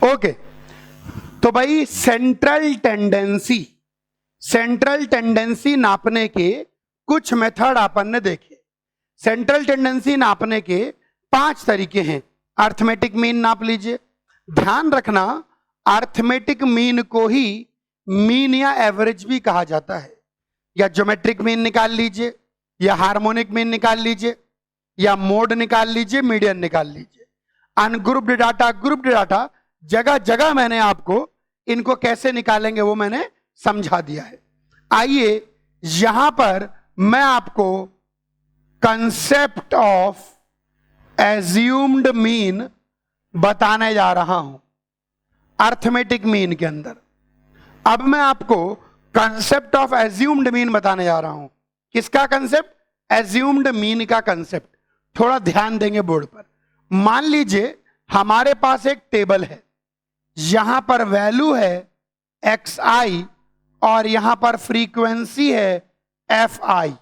Okay, तो भाई central tendency नापने के कुछ मेथड अपन ने देखे। सेंट्रल टेंडेंसी नापने के 5 तरीके हैं। अर्थमेटिक मीन नाप लीजिए। ध्यान रखना, अर्थमेटिक मीन को ही मीन या एवरेज भी कहा जाता है। या ज्योमेट्रिक मीन निकाल लीजिए, या हार्मोनिक मीन निकाल लीजिए, या मोड निकाल लीजिए, मीडियन निकाल लीजिए। अनग्रुप्ड डाटा, ग्रुप्ड डाटा, जगह जगह मैंने आपको इनको कैसे निकालेंगे वो मैंने समझा दिया है। आइए यहां पर मैं आपको कंसेप्ट ऑफ एज्यूम्ड मीन बताने जा रहा हूं अर्थमेटिक मीन के अंदर। अब मैं आपको कंसेप्ट ऑफ एज्यूम्ड मीन बताने जा रहा हूं। किसका कंसेप्ट? एज्यूम्ड मीन का कंसेप्ट। थोड़ा ध्यान देंगे बोर्ड पर। मान लीजिए हमारे पास एक टेबल है, यहां पर वैल्यू है xi और यहां पर फ्रीक्वेंसी है fi।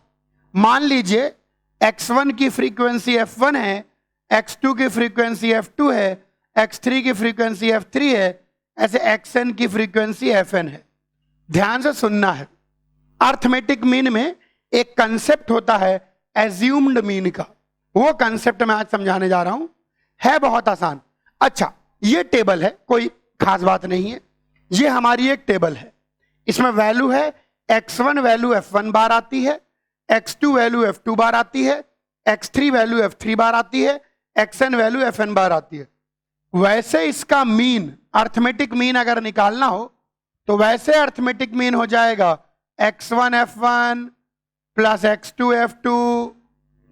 मान लीजिए x1 की फ्रीक्वेंसी f1 है, x2 की फ्रीक्वेंसी f2 है, x3 की फ्रीक्वेंसी f3 है, ऐसे xn की फ्रीक्वेंसी fn है। ध्यान से सुनना है। अर्थमेटिक मीन में एक कंसेप्ट होता है एज्यूम्ड मीन का, वो कंसेप्ट मैं आज समझाने जा रहा हूं। है बहुत आसान। अच्छा, ये टेबल है, कोई खास बात नहीं है। ये हमारी एक टेबल है, इसमें वैल्यू है x1 वैल्यू f1 बार आती है, x2 वैल्यू f2 बार आती है, x3 वैल्यू f3 बार आती है, xn वैल्यू fn बार आती है। वैसे इसका मीन, अर्थमेटिक मीन अगर निकालना हो तो वैसे अर्थमेटिक मीन हो जाएगा x1 f1 plus x2 f2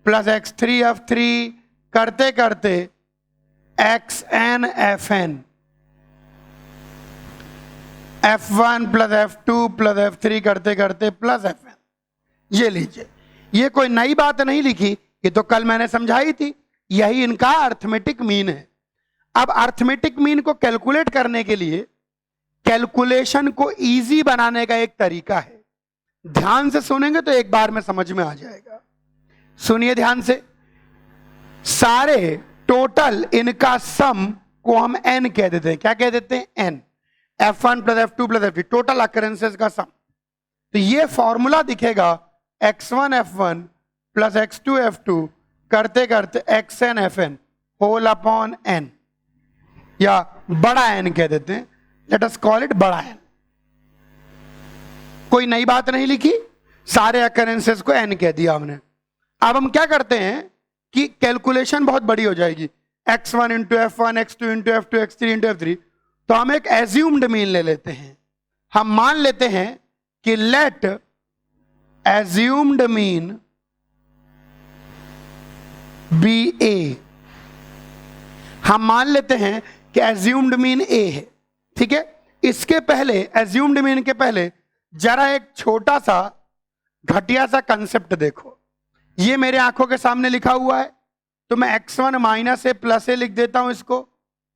plus x3 f3 करते करते xn fn, f1 plus f2 plus f3 करते करते प्लस fn। ये लीजिए, ये कोई नई बात नहीं लिखी, ये तो कल मैंने समझाई थी। यही इनका अर्थमेटिक मीन है। अब अर्थमेटिक मीन को कैलकुलेट करने के लिए कैलकुलेशन को इजी बनाने का एक तरीका है। ध्यान से सुनेंगे तो एक बार में समझ में आ जाएगा। सुनिए ध्यान से। सारे टोटल इनका सम को हम n कह देते हैं। क्या कह देते हैं? n। f1 plus f2 plus f3, total occurrences का सम। तो ये फॉर्मूला दिखेगा x1 f1 plus x2 f2 करते करते xn fn whole upon n, या बड़ा n कह देते हैं। लेट अस कॉल इट बड़ा n। कोई नई बात नहीं लिखी, सारे अकरेंसेस को n कह दिया हमने। अब हम क्या करते हैं कि कैलकुलेशन बहुत बड़ी हो जाएगी। x1 into f1, x2 into f2, x3 into f3। तो हम एक एज्यूम्ड मीन ले लेते हैं। हम मान लेते हैं कि लेट एज्यूम्ड मीन बी ए। हम मान लेते हैं कि एज्यूम्ड मीन ए है, ठीक है। इसके पहले, एज्यूम्ड मीन के पहले जरा एक छोटा सा घटिया सा कंसेप्ट देखो। ये मेरे आंखों के सामने लिखा हुआ है, तो मैं x1 माइनस ए प्लस ए लिख देता हूं। इसको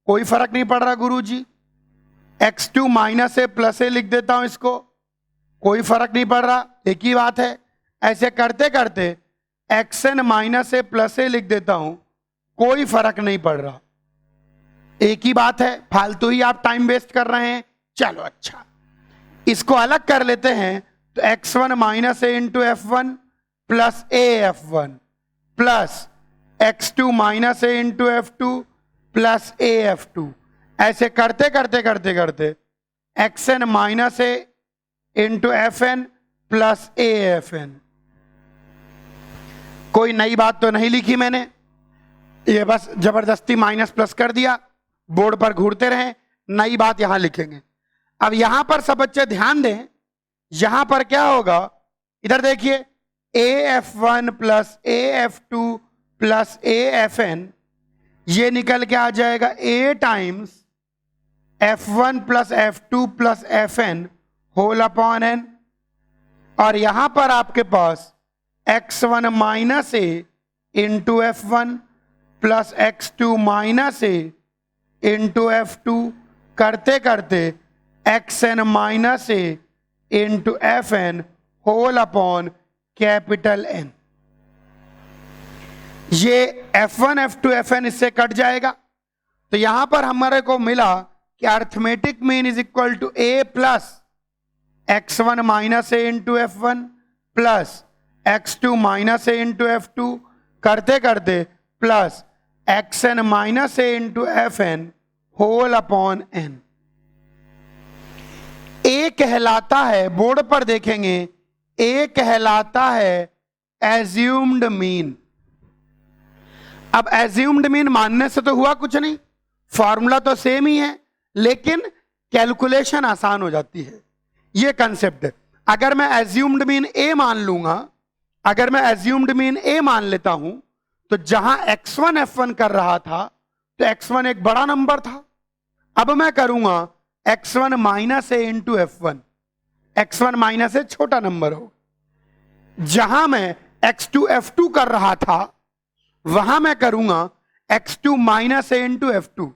कोई फर्क नहीं पड़ रहा गुरुजी। x2 माइनस ए प्लस ए लिख देता हूं, इसको कोई फर्क नहीं पड़ रहा, एक ही बात है। ऐसे करते करते xn माइनस ए प्लस ए लिख देता हूं, कोई फर्क नहीं पड़ रहा, एक ही बात है। फालतू ही आप टाइम वेस्ट कर रहे हैं। चलो अच्छा, इसको अलग कर लेते हैं। तो x1 minus a into f1 plus A f1 plus x2 minus a into f2 plus a f2। ऐसे करते करते करते करते xn minus a into fn plus a fn। कोई नई बात तो नहीं लिखी मैंने, ये बस जबरदस्ती माइनस प्लस कर दिया। बोर्ड पर घूरते रहे, नई बात यहां लिखेंगे। अब यहां पर सब बच्चे ध्यान दें, यहां पर क्या होगा, इधर देखिए, a f1 plus a f2 plus a fn, ये निकल के आ जाएगा a times f1 plus f2 plus fn whole upon n। और यहां पर आपके पास x1 minus a into f1 plus x2 minus a into f2 करते करते xn minus a into fn whole upon capital N। ये f1 f2 fn इससे cut जाएगा। तो यहां पर हमारे को मिला कि arithmetic mean is equal to a plus x1 minus a into F1 plus x2 minus a into F2 करते करते plus xn minus a into Fn whole upon n। A कहलाता है, बोर्ड पर देखेंगे, ए कहलाता है एज्यूम्ड मीन। अब assumed mean मानने से तो हुआ कुछ नहीं, फॉर्मूला तो सेम ही है, लेकिन कैलकुलेशन आसान हो जाती है। ये कंसेप्ट है। अगर मैं एज्यूम्ड मीन ए मान लूंगा, अगर मैं एज्यूम्ड मीन ए मान लेता हूं, तो जहां x1 F1 कर रहा था तो x1 एक बड़ा नंबर था। अब मैं करूंगा x1 minus a into F1, x1 minus ए छोटा नंबर हो। जहां मैं x2 F2 कर रहा था वहां मैं करूंगा x2 minus a into F2।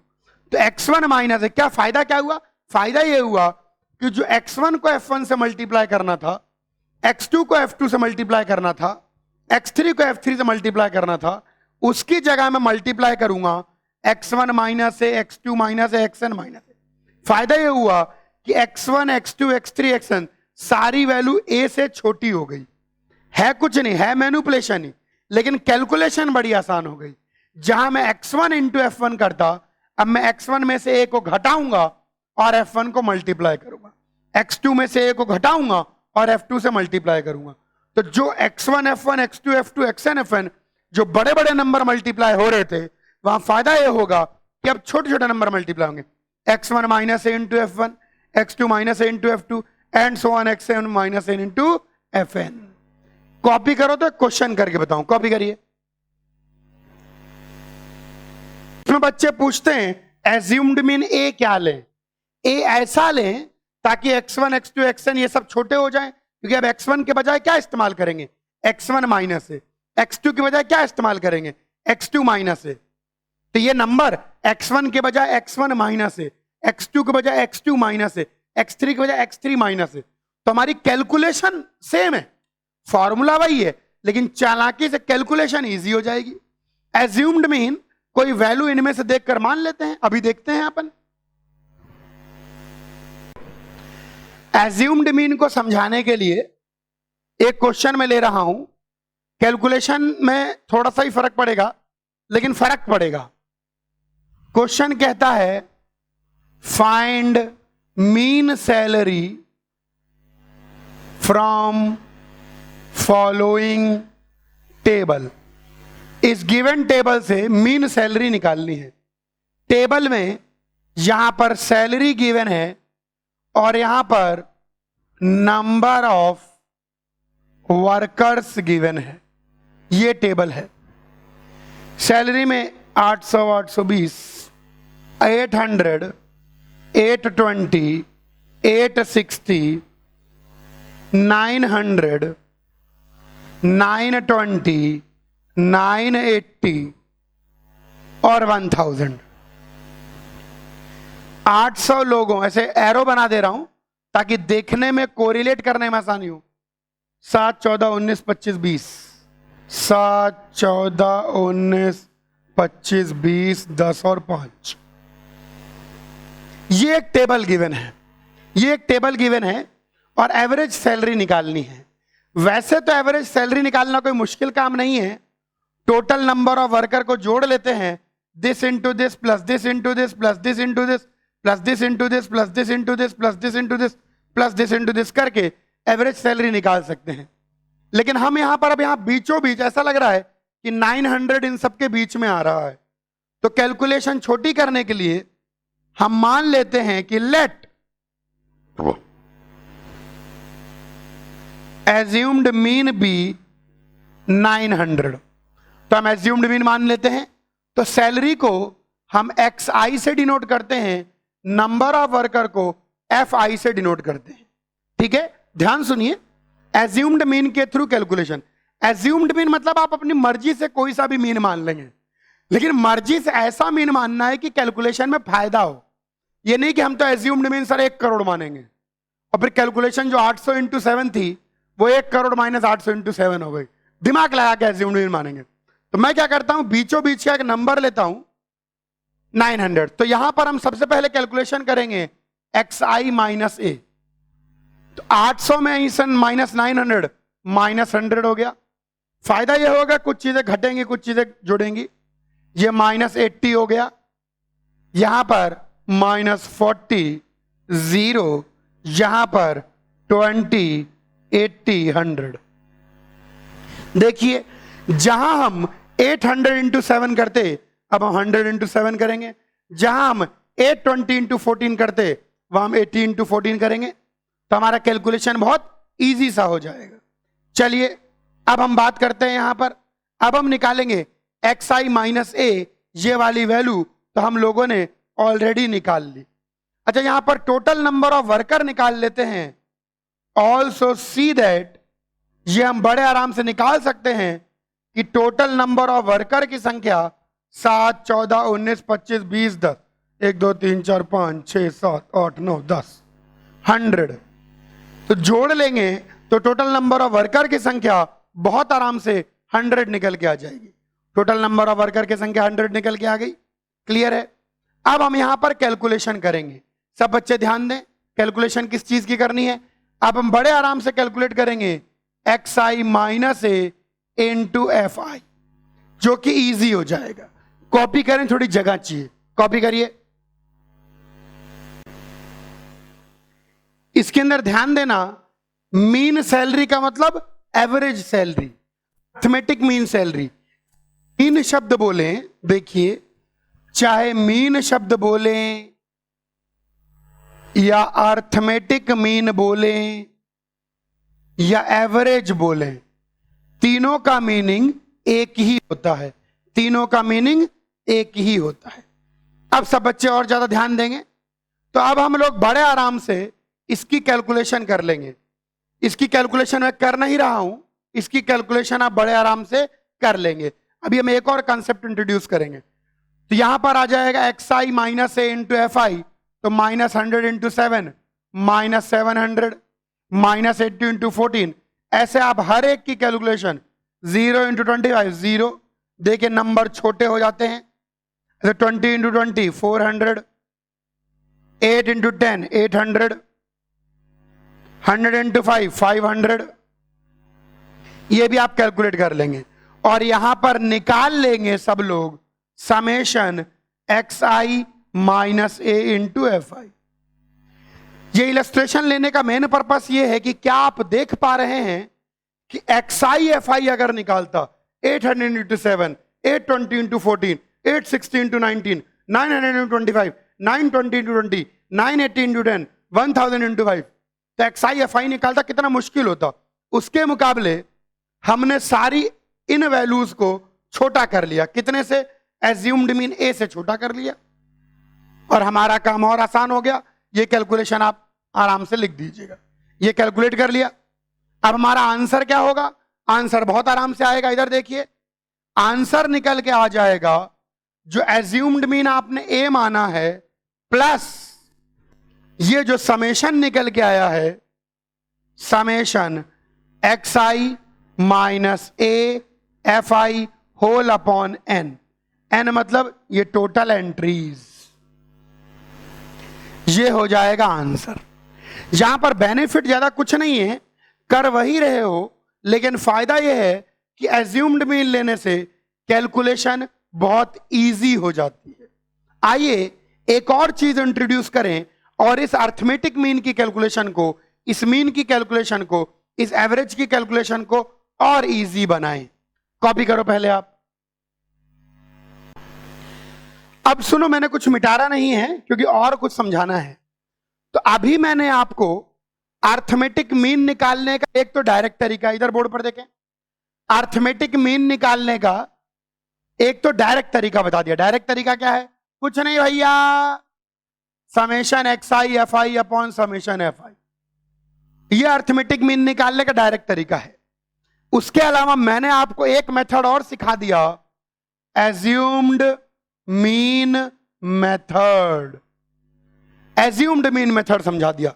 तो x1 माइनस ए, क्या फायदा क्या हुआ? फायदा ये हुआ कि जो x1 को F1 से मल्टीप्लाई करना था, x2 को F2 से मल्टीप्लाई करना था, x3 को F3 से मल्टीप्लाई करना था, उसकी जगह मैं मल्टीप्लाई करूंगा x1 माइनस ए, x2 माइनस ए, xn माइनस ए। फायदा ये हुआ कि x1, x2, x3, xn सारी वैल्यू a से छोटी हो गई। है कुछ नहीं, है मैनिपुलेशन ही, लेकिन कैलकुलेशन बड़ी आसान हो गई। जहां मैं x1 इंटू F1 करता, अब मैं x1 में से a को घटाऊंगा और F1 को मल्टीप्लाई करूंगा, x2 में से a को घटाऊंगा और F2 से मल्टीप्लाई करूंगा। तो जो x1 F1, x2 F2, xn Fn जो बड़े बड़े नंबर मल्टीप्लाई हो रहे थे, वहां फायदा यह होगा कि अब छोटे छोटे नंबर मल्टीप्लाई होंगे। x1 minus a into F1, x2 minus a into F2 and so on xn minus a into Fn। Copy करो तो क्वेश्चन करके बताऊं, कॉपी करिए। इसमें बच्चे पूछते हैं एज्यूम्ड मीन ए क्या लें? ए ऐसा लें ताकि x1, x2, xn ये सब छोटे हो जाएं, क्योंकि अब x1 के बजाय क्या इस्तेमाल करेंगे? x1 माइनस ए। x2 के बजाय क्या इस्तेमाल करेंगे? x2 माइनस ए। तो ये नंबर x1 के बजाय x1 माइनस ए, x2 के बजाय x2 माइनस ए, x3 के बजाय x3 माइनस ए। तो हमारी कैलकुलेशन सेम है, फॉर्मूला वही है, लेकिन चालाकी से कैलकुलेशन इजी हो जाएगी। एज्यूम्ड मीन कोई वैल्यू इनमें से देखकर मान लेते हैं, अभी देखते हैं अपन। एज्यूम्ड मीन को समझाने के लिए एक क्वेश्चन में ले रहा हूं। कैलकुलेशन में थोड़ा सा ही फर्क पड़ेगा, लेकिन फर्क पड़ेगा। क्वेश्चन कहता है find mean salary from following table. इस गिवन टेबल से मीन सैलरी निकालनी है। टेबल में यहां पर सैलरी गिवन है और यहां पर नंबर ऑफ वर्कर्स गिवन है। ये टेबल है। सैलरी में 800, 820, 800, 820, 860, 900, 920, 980 और 1000। 800 लोगों, ऐसे एरो बना दे रहा हूं ताकि देखने में कोरिलेट करने में आसानी हो। 7, 14, 19, 25, 20, 7, 14, 19, 25, 20, 10 और 5। ये एक टेबल गिवन है, ये एक टेबल गिवन है और एवरेज सैलरी निकालनी है। वैसे तो एवरेज सैलरी निकालना कोई मुश्किल काम नहीं है। टोटल नंबर ऑफ वर्कर को जोड़ लेते हैं, this into this plus this into this plus this into this plus this into this plus this into this plus this into this plus this into this करके average salary निकाल सकते हैं। लेकिन हम यहां पर अब यहां बीचों बीच ऐसा लग रहा है कि 900 इन सबके बीच में आ रहा है। तो कैलकुलेशन छोटी करने के लिए हम मान लेते हैं कि लेट एज्यूम्ड मीन बी 900। तो हम एज्यूम्ड मीन मान लेते हैं। तो सैलरी को हम XI से डिनोट करते हैं, नंबर ऑफ वर्कर को FI से डिनोट करते हैं। ठीक है, ध्यान सुनिए। एज्यूम्ड मीन के थ्रू कैलकुलेशन। एज्यूम्ड मीन मतलब आप अपनी मर्जी से कोई सा भी मीन मान लेंगे, लेकिन मर्जी से ऐसा मीन मानना है कि कैलकुलेशन में फायदा हो। ये नहीं कि हम तो एज्यूम्ड मीन सर 1 करोड़ मानेंगे और फिर कैलकुलेशन जो 800 इंटू 7 थी वो 1 करोड़ माइनस 800 इंटू 7 हो गई। दिमाग लगा के एज्यूम्ड मीन मानेंगे। तो मैं क्या करता हूं, बीचों बीच का एक नंबर लेता हूं, 900। तो यहां पर हम सबसे पहले कैलकुलेशन करेंगे xi माइनस ए। तो 800 में माइनस 900 माइनस 100 हो गया। फायदा यह होगा कुछ चीजें घटेंगी कुछ चीजें जुड़ेंगी। ये माइनस 80 हो गया, यहां पर माइनस 40, 0, यहां पर 20, 80, 100। देखिए जहां हम 800 इंटू 7 करते, अब हम 100 इंटू 7 करेंगे। जहां हम 820 इंटू 14 करते, वह हम 80 इंटू 14 करेंगे। तो हमारा कैलकुलेशन बहुत इजी सा हो जाएगा। चलिए अब हम बात करते हैं यहां पर। अब हम निकालेंगे xi माइनस ए, ये वाली वैल्यू तो हम लोगों ने ऑलरेडी निकाल ली। अच्छा यहां पर टोटल नंबर ऑफ वर्कर निकाल लेते हैं। ऑल्सो सी दैट, ये हम बड़े आराम से निकाल सकते हैं कि टोटल नंबर ऑफ वर्कर की संख्या 7, 14, 19, 25, 20, 10, 1, 2, 3, 4, 5, 6, 7, 8, 9, 10, 100। तो जोड़ लेंगे तो टोटल नंबर ऑफ वर्कर की संख्या बहुत आराम से 100 निकल के आ जाएगी। टोटल नंबर ऑफ वर्कर की संख्या 100 निकल के आ गई। क्लियर है? अब हम यहां पर कैलकुलेशन करेंगे। सब बच्चे ध्यान दें, कैलकुलेशन किस चीज की करनी है। अब हम बड़े आराम से कैलकुलेट करेंगे xi minus a into f आई, जो कि इजी हो जाएगा। कॉपी करें, थोड़ी जगह चाहिए, कॉपी करिए। इसके अंदर ध्यान देना, मीन सैलरी का मतलब average salary, arithmetic mean salary. Mean शब्द बोलें, देखिए चाहे मीन शब्द बोलें या अर्थमेटिक मीन बोलें या एवरेज बोलें, तीनों का मीनिंग एक ही होता है। तीनों का मीनिंग एक ही होता है। अब सब बच्चे और ज्यादा ध्यान देंगे तो अब हम लोग बड़े आराम से इसकी कैलकुलेशन कर लेंगे। इसकी कैलकुलेशन मैं कर नहीं रहा हूं, इसकी कैलकुलेशन आप बड़े आराम से कर लेंगे। अभी हम एक और कंसेप्ट इंट्रोड्यूस करेंगे। तो यहां पर आ जाएगा xi minus a into f i, तो minus 100 into 7 minus 700, minus 80 into 14। ऐसे आप हर एक की कैलकुलेशन 0 इंटू 25 0, देखिए नंबर छोटे हो जाते हैं। 20 इंटू 20 400, 8 इंटू 10 800, 100 इंटू 5 500। ये भी आप कैलकुलेट कर लेंगे और यहां पर निकाल लेंगे सब लोग summation xi minus a into f i. ये इलस्ट्रेशन लेने का मेन पर्पस ये है कि क्या आप देख पा रहे हैं कि xi fi अगर निकालता 800 into 7, 820 into 14, 860 into 19, 900 into 25, 920 into 20, 980 into 10, 1000 into 5, तो xi fi निकालता कितना मुश्किल होता। उसके मुकाबले हमने सारी इन वैल्यूज को छोटा कर लिया। कितने से? एज्यूम्ड मीन ए से छोटा कर लिया और हमारा काम और आसान हो गया। ये कैलकुलेशन आप आराम से लिख दीजिएगा। ये कैलकुलेट कर लिया। अब हमारा आंसर क्या होगा? आंसर बहुत आराम से आएगा। इधर देखिए, आंसर निकल के आ जाएगा जो एज्यूम्ड मीन आपने ए माना है प्लस ये जो समेशन निकल के आया है, summation xi minus A F I whole upon N. N मतलब ये टोटल एंट्रीज, ये हो जाएगा आंसर। यहां पर बेनिफिट ज्यादा कुछ नहीं है, कर वही रहे हो, लेकिन फायदा यह है कि एज्यूम्ड मीन लेने से कैलकुलेशन बहुत इजी हो जाती है। आइए एक और चीज इंट्रोड्यूस करें और इस अर्थमेटिक मीन की कैलकुलेशन को, इस मीन की कैलकुलेशन को, इस एवरेज की कैलकुलेशन को और इजी बनाएं। कॉपी करो पहले आप। अब सुनो, मैंने कुछ मिटाना नहीं है क्योंकि और कुछ समझाना है। तो अभी मैंने आपको अर्थमेटिक मीन निकालने का एक तो डायरेक्ट तरीका, इधर बोर्ड पर देखें, अर्थमेटिक मीन निकालने का एक तो डायरेक्ट तरीका बता दिया। डायरेक्ट तरीका क्या है? कुछ नहीं भैया, summation xi F I upon summation F I, यह अर्थमेटिक मीन निकालने का डायरेक्ट तरीका है। उसके अलावा मैंने आपको एक मेथड और सिखा दिया, assumed mean method. Assumed mean method समझा दिया।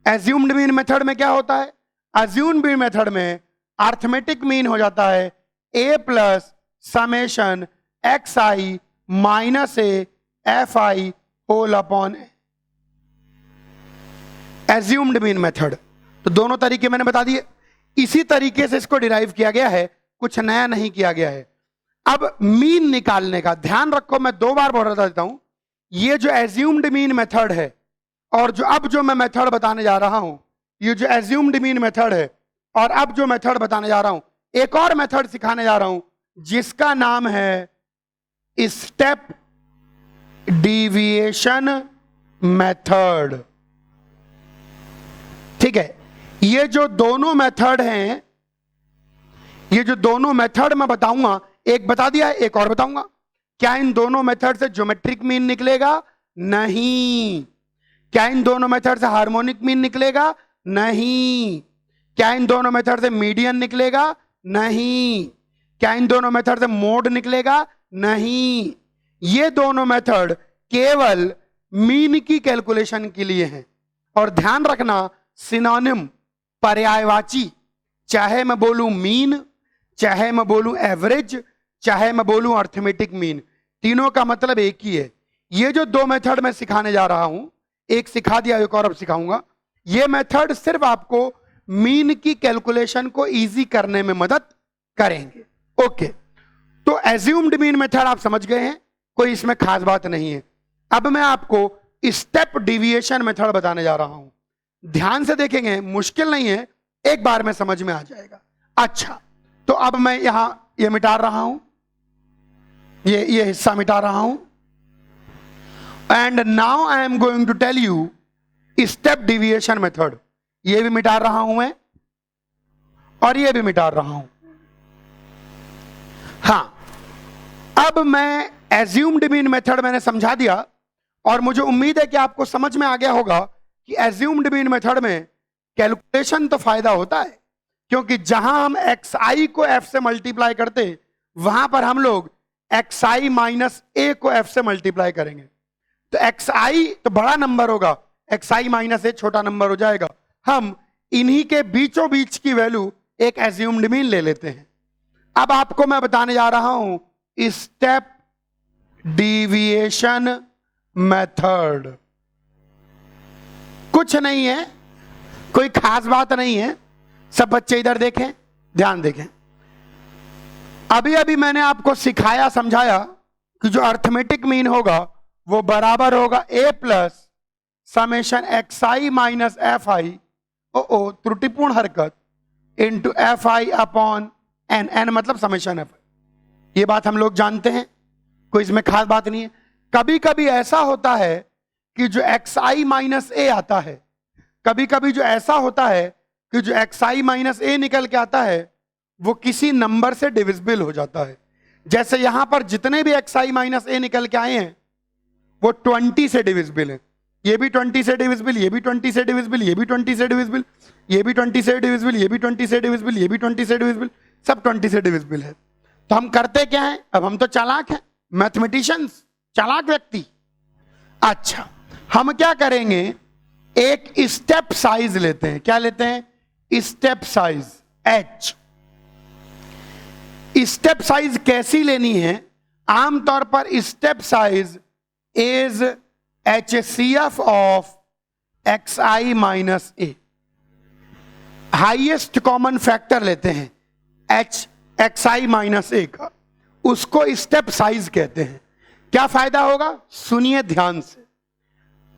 एज्यूम्ड मीन मेथड में क्या होता है? एज्यूम्ड मीन मेथड में अर्थमेटिक मीन हो जाता है a plus summation xi minus A F I whole upon assumed mean method. तो दोनों तरीके मैंने बता दिए, इसी तरीके से इसको डिराइव किया गया है, कुछ नया नहीं किया गया है। अब मीन निकालने का ध्यान रखो, मैं 2 बार बोल देता हूं, ये जो एज्यूम्ड मीन मेथड है और जो मैं मेथड बताने जा रहा हूं, ये जो एज्यूम्ड मीन मेथड है और अब जो मेथड बताने जा रहा हूं, एक और मेथड सिखाने जा रहा हूं जिसका नाम है स्टेप डिविएशन मेथड। ठीक है, ये जो दोनों मेथड हैं, ये जो दोनों मेथड मैं बताऊंगा, एक बता दिया है, एक और बताऊंगा। क्या इन दोनों मेथड से ज्योमेट्रिक मीन निकलेगा? नहीं। क्या इन दोनों मेथड से हार्मोनिक मीन निकलेगा? नहीं। क्या इन दोनों मेथड से मीडियन निकलेगा? नहीं। क्या इन दोनों मेथड से मोड निकलेगा? नहीं। ये दोनों मेथड केवल मीन की कैलकुलेशन के लिए हैं। और ध्यान रखना, सिनोनिम, पर्यायवाची, चाहे मैं बोलूं मीन, चाहे मैं बोलूं एवरेज, चाहे मैं बोलूं अर्थमेटिक मीन, तीनों का मतलब एक ही है। ये जो 2 मेथड मैं सिखाने जा रहा हूं, एक सिखा दिया, एक और अब सिखाऊंगा। ये मेथड सिर्फ आपको मीन की कैलकुलेशन को इजी करने में मदद करेंगे। ओके, तो एज्यूम्ड मीन मेथड आप समझ गए हैं, कोई इसमें खास बात नहीं है। अब मैं आपको स्टेप डिविएशन मेथड बताने जा रहा हूं। ध्यान से देखेंगे, मुश्किल नहीं है, एक बार में समझ में आ जाएगा। अच्छा, तो अब मैं यहां ये मिटा रहा हूं, ये हिस्सा मिटा रहा हूं, and now I am going to tell you step deviation method. ये भी मिटा रहा हूं मैं और ये भी मिटा रहा हूं। हां, अब मैं एज्यूम्ड मीन मेथड मैंने समझा दिया और मुझे उम्मीद है कि आपको समझ में आ गया होगा कि एज्यूम्ड मीन मेथड में कैलकुलेशन तो फायदा होता है, क्योंकि जहां हम xi को f से मल्टीप्लाई करते, वहां पर हम लोग xi माइनस a को f से मल्टीप्लाई करेंगे। तो xi तो बड़ा नंबर होगा, xi माइनस a छोटा नंबर हो जाएगा। हम इन्हीं के बीचों बीच की वैल्यू एक एज्यूम्ड मीन ले लेते हैं। अब आपको मैं बताने जा रहा हूं स्टेप डिविएशन मेथड। कुछ नहीं है, कोई खास बात नहीं है। सब बच्चे इधर देखें, ध्यान देखें। अभी अभी मैंने आपको सिखाया, समझाया कि जो अर्थमेटिक मीन होगा वो बराबर होगा a plus summation xi minus f i, ओ त्रुटिपूर्ण हरकत, इंटू एफ आई अपॉन एन, एन मतलब समेशन एफ आई। ये बात हम लोग जानते हैं, कोई इसमें खास बात नहीं है। कभी कभी ऐसा होता है कि जो xi माइनस ए आता है, कभी कभी जो ऐसा होता है कि जो xi माइनस ए निकल के आता है वो किसी नंबर से डिविजिबल हो जाता है। जैसे यहां पर जितने भी xi माइनस ए निकल के आए हैं वो 20 से डिविजिबल है। ये भी 20 से डिविजिबल, ये भी 20 से डिविजिबल, ये भी 20 से डिविजिबल, ये भी 20 से डिविजिबल, ये भी 20 से डिविजिबल, ये भी 20 से डिविजिबल, सब 20 से डिविजिबल है। तो हम करते क्या है, अब हम तो चालाक हैं, मैथमेटिशियंस, चालाक व्यक्ति। अच्छा, हम क्या करेंगे, एक स्टेप साइज लेते हैं। क्या लेते हैं? Step size h। Step size कैसी लेनी है? आमतौर पर step size is HCF of xi minus A. Highest common factor लेते हैं xi माइनस ए का, उसको स्टेप साइज कहते हैं। क्या फायदा होगा, सुनिए ध्यान से।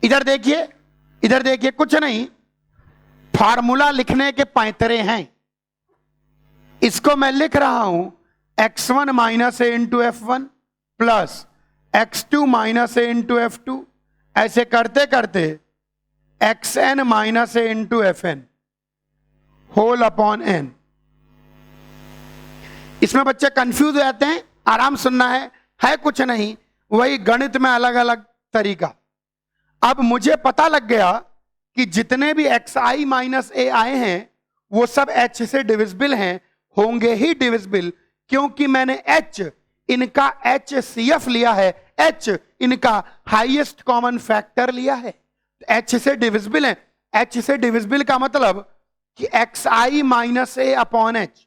इधर देखिए, इधर देखिए, कुछ नहीं, फार्मूला लिखने के पैंतरे हैं। इसको मैं लिख रहा हूं x1 minus a into f one plus x2 minus a into f two, ऐसे करते करते xn minus a into f n whole upon n. इसमें बच्चे कंफ्यूज हो जाते हैं, आराम सुनना है कुछ नहीं, वही गणित में अलग अलग तरीका। अब मुझे पता लग गया कि जितने भी xi माइनस ए आए हैं वो सब h से डिविजिबल हैं, होंगे ही डिविजिबल, क्योंकि मैंने h इनका HCF लिया है, h इनका हाईएस्ट कॉमन फैक्टर लिया है, h से डिविजिबल है। h से डिविजिबल का मतलब कि xi minus a upon h।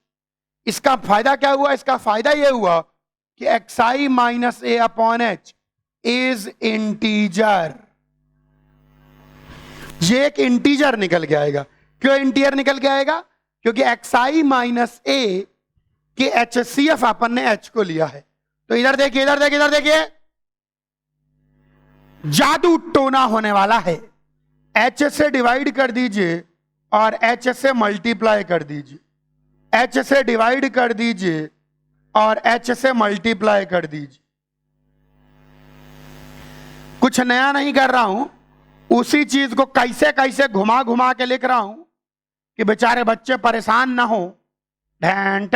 इसका फायदा क्या हुआ? इसका फायदा यह हुआ कि xi minus a upon h is integer. ये एक इंटीजर निकल के आएगा। क्यों इंटीजर निकल के आएगा? क्योंकि xi माइनस ए के HCF अपन ने h को लिया है। तो इधर देखिए, इधर देखिए, इधर देखिए, जादू टोना होने वाला है। h से डिवाइड कर दीजिए और h से मल्टीप्लाई कर दीजिए, h से डिवाइड कर दीजिए और h से मल्टीप्लाई कर दीजिए। कुछ नया नहीं कर रहा हूं, उसी चीज को कैसे कैसे घुमा घुमा के लिख रहा हूं कि बेचारे बच्चे परेशान ना हो। एन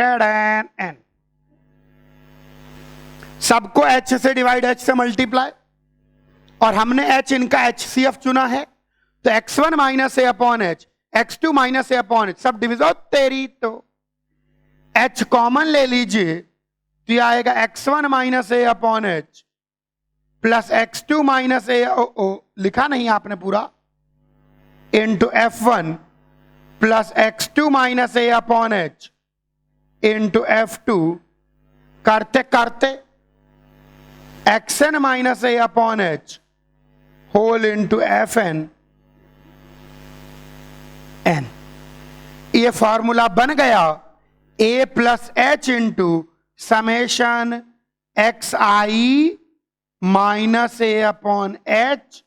सबको h से डिवाइड, h से मल्टीप्लाई, और हमने h इनका HCF चुना है, तो x1 minus a upon H, x2 minus a upon H, sub division तेरी। तो h कॉमन ले लीजिए, तो यह आएगा x1 minus a upon h plus x2 minus a, लिखा नहीं आपने पूरा, into f1 plus x2 minus a upon h into f2, करते करते xn minus a upon h whole into fn n। ये फॉर्मूला बन गया a plus h into summation xi minus a upon h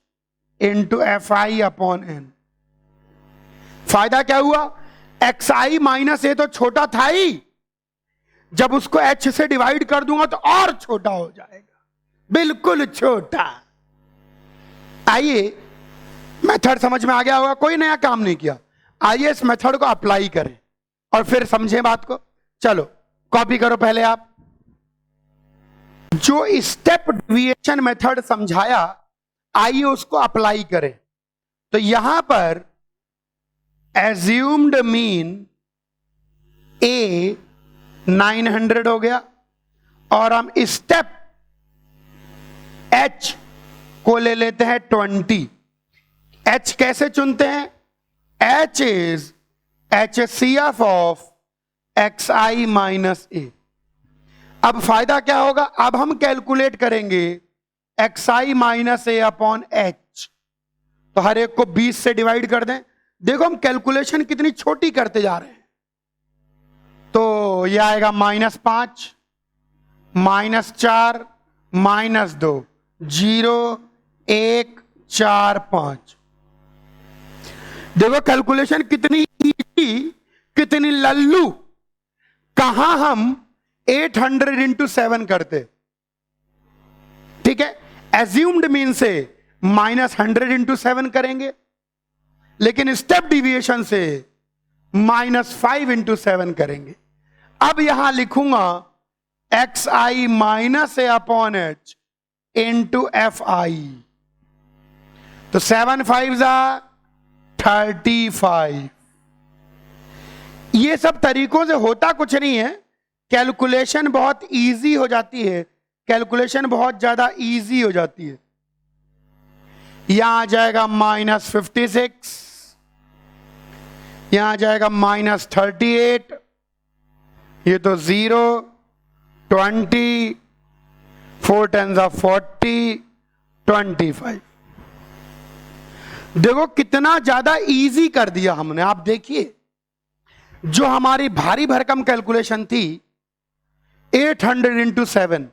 into fi upon n। फायदा क्या हुआ? xi minus ए तो छोटा था ही, जब उसको h से डिवाइड कर दूंगा तो और छोटा हो जाएगा, बिल्कुल छोटा। आइए, मेथड समझ में आ गया होगा, कोई नया काम नहीं किया। आइए इस मेथड को अप्लाई करें और फिर समझें बात को। चलो कॉपी करो पहले आप। जो स्टेप डिविएशन मेथड समझाया, आइए उसको अप्लाई करें। तो यहां पर एज्यूम्ड मीन ए 900 हो गया, और हम स्टेप एच को ले लेते हैं 20। एच कैसे चुनते हैं? H is HCF of xi minus a. अब फायदा क्या होगा? अब हम कैलकुलेट करेंगे xi minus a upon h. तो हर एक को 20 से डिवाइड कर दें। देखो हम कैलकुलेशन कितनी छोटी करते जा रहे हैं। तो यह आएगा -5 -4 -2 0 1 4 5। देखो कैलकुलेशन कितनी इजी, कितनी लल्लू। कहां हम 800 इंटू 7 करते, ठीक है। एज्यूम्ड मीन से -100 इंटू 7 करेंगे, लेकिन स्टेप डिविएशन से -5 इंटू 7 करेंगे। अब यहां लिखूंगा xi minus a upon h into fi। तो 7 5 35। ये सब तरीकों से होता कुछ नहीं है, कैलकुलेशन बहुत इजी हो जाती है, कैलकुलेशन बहुत ज्यादा इजी हो जाती है। यहां आ जाएगा -56, यहां आ जाएगा -38, ये तो 0 20 4 10 40 25। देखो कितना ज्यादा इजी कर दिया हमने। आप देखिए, जो हमारी भारी भरकम कैलकुलेशन थी 800 इंटू 7,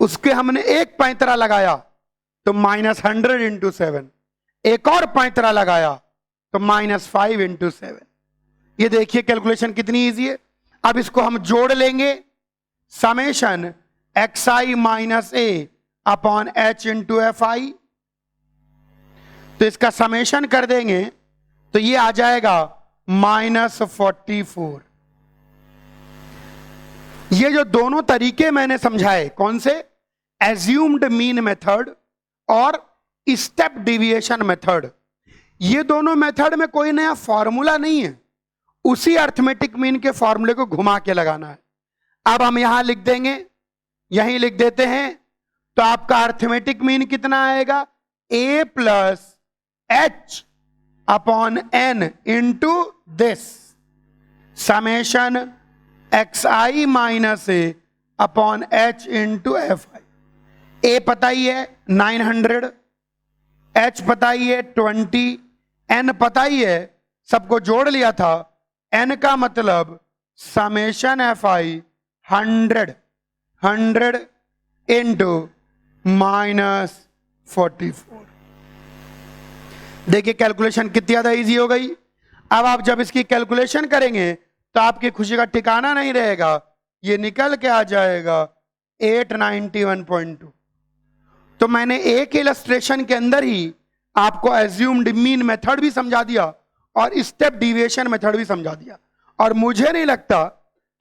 उसके हमने एक पैंतरा लगाया तो -100 इंटू 7, एक और पैंतरा लगाया तो -5 इंटू 7। ये देखिए कैलकुलेशन कितनी इजी है। अब इसको हम जोड़ लेंगे, summation xi minus a upon h into fi। तो इसका समेशन कर देंगे तो ये आ जाएगा -44। ये जो दोनों तरीके मैंने समझाए, कौन से? एज्यूम्ड मीन मेथड और स्टेप डिविएशन मेथड। ये दोनों मेथड में कोई नया फॉर्मूला नहीं है, उसी अर्थमेटिक मीन के फॉर्मूले को घुमा के लगाना है। अब हम यहां लिख देंगे, यहीं लिख देते हैं, तो आपका अर्थमेटिक मीन कितना आएगा? a plus h upon n into this summation xi minus a upon h into fi। ए पता ही है 900, एच पता ही है 20, एन पता ही है, सबको जोड़ लिया था। एन का मतलब समेशन एफ आई 100 इंटू -44। देखिए कैलकुलेशन कितनी ज्यादा इजी हो गई। अब आप जब इसकी कैलकुलेशन करेंगे तो आपकी खुशी का ठिकाना नहीं रहेगा, ये निकल के आ जाएगा 891.2। तो मैंने एक इलस्ट्रेशन के अंदर ही आपको एज्यूम्ड मीन मेथड भी समझा दिया और स्टेप डिविएशन मेथड भी समझा दिया, और मुझे नहीं लगता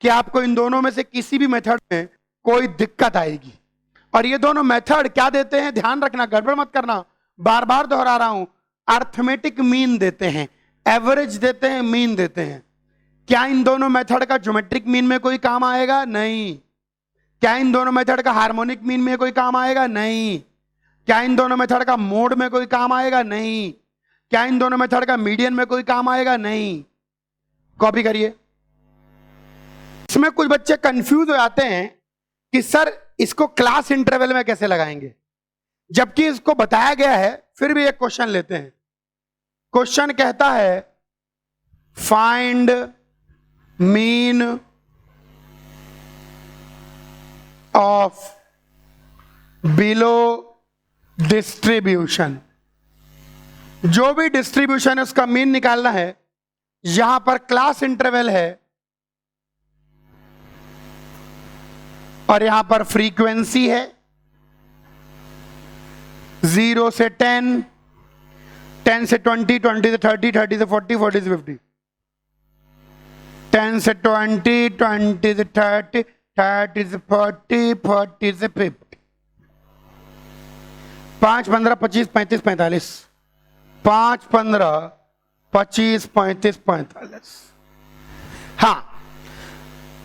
कि आपको इन दोनों में से किसी भी मेथड में कोई दिक्कत आएगी। और ये दोनों मेथड क्या देते हैं, ध्यान रखना, गड़बड़ मत करना, बार बार दोहरा रहा हूं, अर्थमेटिक मीन देते हैं, एवरेज देते हैं, मीन देते हैं। क्या इन दोनों मेथड का ज्योमेट्रिक मीन में कोई काम आएगा? नहीं। क्या इन दोनों मेथड का हार्मोनिक मीन में कोई काम आएगा? नहीं। क्या इन दोनों मेथड का मोड में कोई काम आएगा? नहीं। क्या इन दोनों मेथड का मीडियन में कोई काम आएगा? नहीं। कॉपी करिए। इसमें कुछ बच्चे कंफ्यूज हो जाते हैं कि सर इसको क्लास इंटरवल में कैसे लगाएंगे, जबकि इसको बताया गया है। फिर भी एक क्वेश्चन लेते हैं। क्वेश्चन कहता है find mean of below distribution. जो भी डिस्ट्रीब्यूशन है उसका मीन निकालना है। यहां पर क्लास इंटरवल है और यहां पर फ्रीक्वेंसी है 0 से 10, 10 से 20, 20 से 30, 30 से 40, 40 से 50, 10 से 20, 20 से 30, 30 से 40, 40 से 50, 5, 15, 25, 35, 45, 5, 15, 25, 35, 45। हाँ,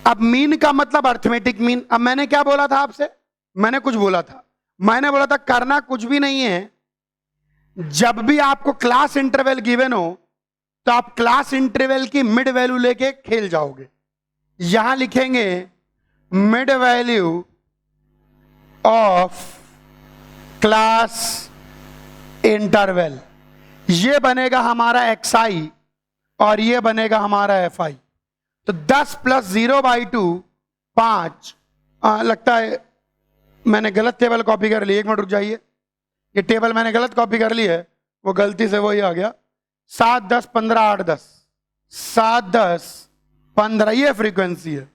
अब मीन का मतलब अर्थमेटिक मीन। अब मैंने क्या बोला था आपसे? मैंने कुछ बोला था, मैंने बोला था करना कुछ भी नहीं है। जब भी आपको क्लास इंटरवल गिवन हो तो आप क्लास इंटरवल की मिड वैल्यू लेके खेल जाओगे। यहां लिखेंगे mid value of class interval, ये बनेगा हमारा xi और ये बनेगा हमारा fi। तो 10 + 0/2 5। लगता है मैंने गलत टेबल कॉपी कर ली, एक मिनट रुक जाइए। ये टेबल मैंने गलत कॉपी कर ली है, वो गलती से वही आ गया। 7, 10, 15, 8, 10, 7, 10, 15, ये फ्रीक्वेंसी है।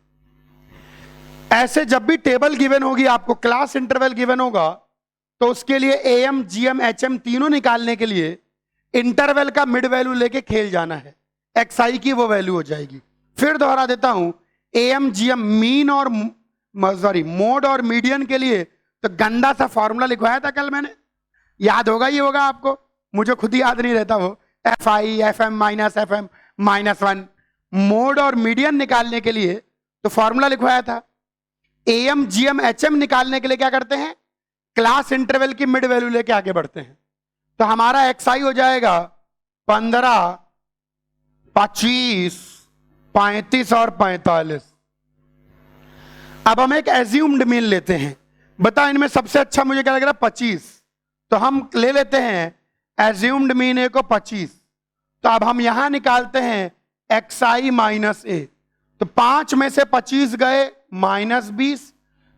ऐसे जब भी टेबल गिवन होगी आपको, क्लास इंटरवल गिवन होगा, तो उसके लिए AM, GM, HM तीनों निकालने के लिए इंटरवल का मिड वैल्यू लेके खेल जाना है। xi की वो वैल्यू हो जाएगी। फिर दोहरा देता हूं, AM, GM मीन और मोड और मीडियन के लिए तो गंदा सा फॉर्मूला लिखवाया था कल मैंने, याद होगा ही होगा आपको, मुझे खुद ही याद नहीं रहता वो। FI, FM -FM -1। मोड और मीडियन निकालने के लिए तो फॉर्मूला लिखवाया था। AM, GM, HM निकालने के लिए क्या करते हैं? क्लास इंटरवल की मिड वैल्यू लेके आगे बढ़ते हैं। तो हमारा xi हो जाएगा 15, 25, 35 और 45। अब हम एक एज्यूम्ड मीन लेते हैं। बता इनमें सबसे अच्छा मुझे क्या लग रहा है? 25। तो हम ले लेते हैं एज्यूम्ड मीन ए को 25। तो अब हम यहां निकालते हैं xi - a। तो 5 में से 25 गए -20,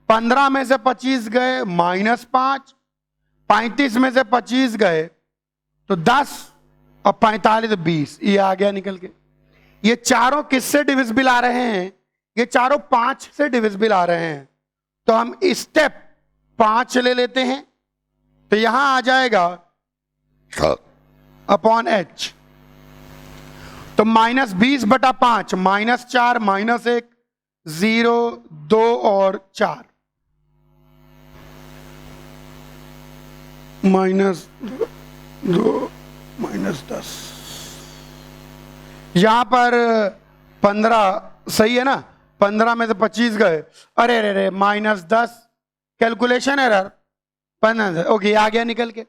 15 में से 25 गए -5, 35 में से 25 गए तो 10 और 45 20, ये आ गया निकल के। ये चारों किससे डिविजिबल आ रहे हैं? ये चारों 5 से डिविजिबल आ रहे हैं। तो हम स्टेप 5 ले लेते हैं, तो यहां आ जाएगा अपॉन h। तो -20/5, -4, -1, 0, 2 और 4, -2 -10। यहां पर 15 सही है ना? 15 में से 25 गए, अरे अरे -10, कैलकुलेशन एरर, 15। ओके, आ गया निकल के।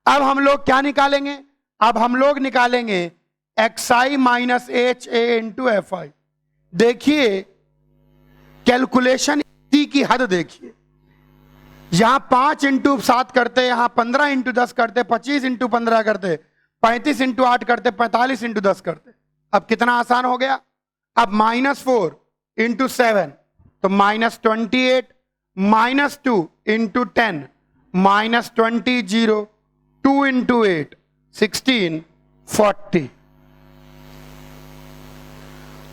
अब हम लोग क्या निकालेंगे? अब हम लोग निकालेंगे xi - ha इंटू fi। देखिए कैलकुलेशन की हद देखिए। यहां 5 इंटू 7 करते, यहां 15 इंटू 10 करते, 25 इंटू 15 करते, 35 इंटू 8 करते, 45 इंटू 10 करते। अब कितना आसान हो गया। अब -4 इंटू 7 तो -28, -2 इंटू 10 -20, 0, 2 इंटू 8 16, 40।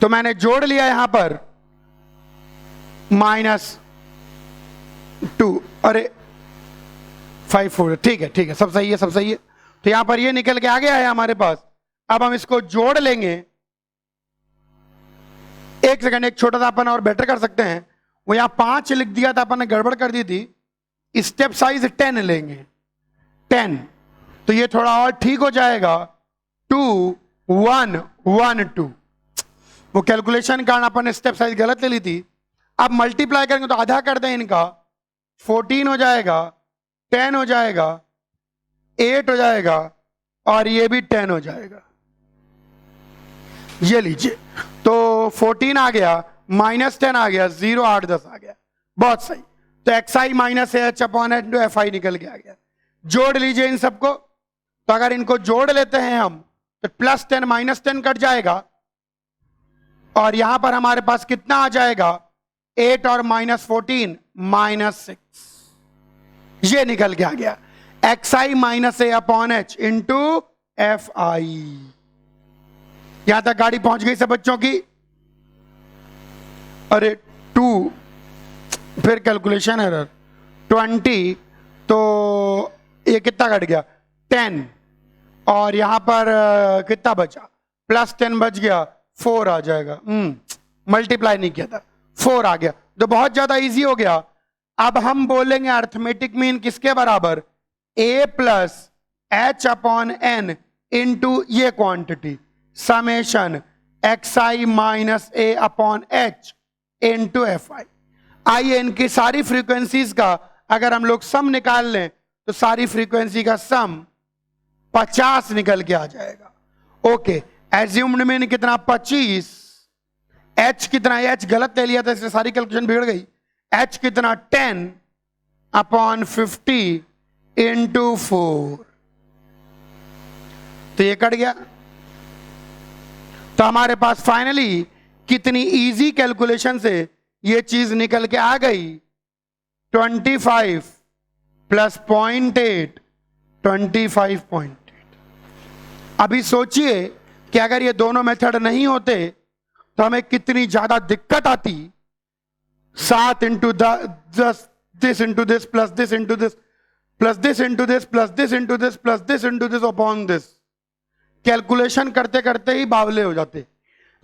तो मैंने जोड़ लिया यहां पर -2, अरे 5 4, ठीक है ठीक है, सब सही है सब सही है। तो यहां पर ये निकल के आ गया है हमारे पास। अब हम इसको जोड़ लेंगे। एक सेकंड, एक छोटा सा अपन और बेटर कर सकते हैं। वो यहां 5 लिख दिया था, अपन ने गड़बड़ कर दी थी। स्टेप साइज 10 लेंगे, 10, तो ये थोड़ा और ठीक हो जाएगा। 2 1 1 2, वो कैलकुलेशन कारण अपन ने स्टेप साइज गलत ले ली थी। अब मल्टीप्लाई करेंगे तो आधा कर दें इनका, 14 हो जाएगा, 10 हो जाएगा, 8 हो जाएगा, और ये भी 10 हो जाएगा। ये लीजिए, तो 14 आ गया, -10 आ गया, 0 8 10 आ गया। बहुत सही। तो xi minus H upon h into f आई निकल के आ गया। जोड़ लीजिए इन सबको। तो अगर इनको जोड़ लेते हैं हम तो +10 -10 कट जाएगा, और यहां पर हमारे पास कितना आ जाएगा, 8 और -14 -6। ये निकल के आ गया xi minus a upon h into f आई। यहां तक गाड़ी पहुंच गई सब बच्चों की। अरे 2, फिर कैलकुलेशन एरर, 20, तो ये कितना घट गया, 10, और यहां पर कितना बचा, +10 बच गया, 4 आ जाएगा। मल्टीप्लाई नहीं किया था, 4 आ गया, तो बहुत ज्यादा इजी हो गया। अब हम बोलेंगे अर्थमेटिक मीन किसके बराबर, a plus h upon n into ये quantity, summation xi minus a upon h into f i. आइए इनकी सारी फ्रीक्वेंसीज का अगर हम लोग सम निकाल लें तो सारी फ्रीक्वेंसी का सम 50 निकल के आ जाएगा। ओके, एज्यूम्ड मीन कितना, 25, एच कितना, एच गलत ले लिया था इससे सारी कैलकुलेशन बिगड़ गई। एच कितना, 10 अपॉन 50 इंटू 4, तो ये कट गया। तो हमारे पास फाइनली कितनी इजी कैलकुलेशन से ये चीज निकल के आ गई, 25 प्लस 0.8 25.8। अभी सोचिए कि अगर ये दोनों मेथड नहीं होते तो हमें कितनी ज्यादा दिक्कत आती। 7 into 10, this into this plus this into this plus this into this plus this into this plus this into this upon this, calculation करते करते ही बावले हो जाते।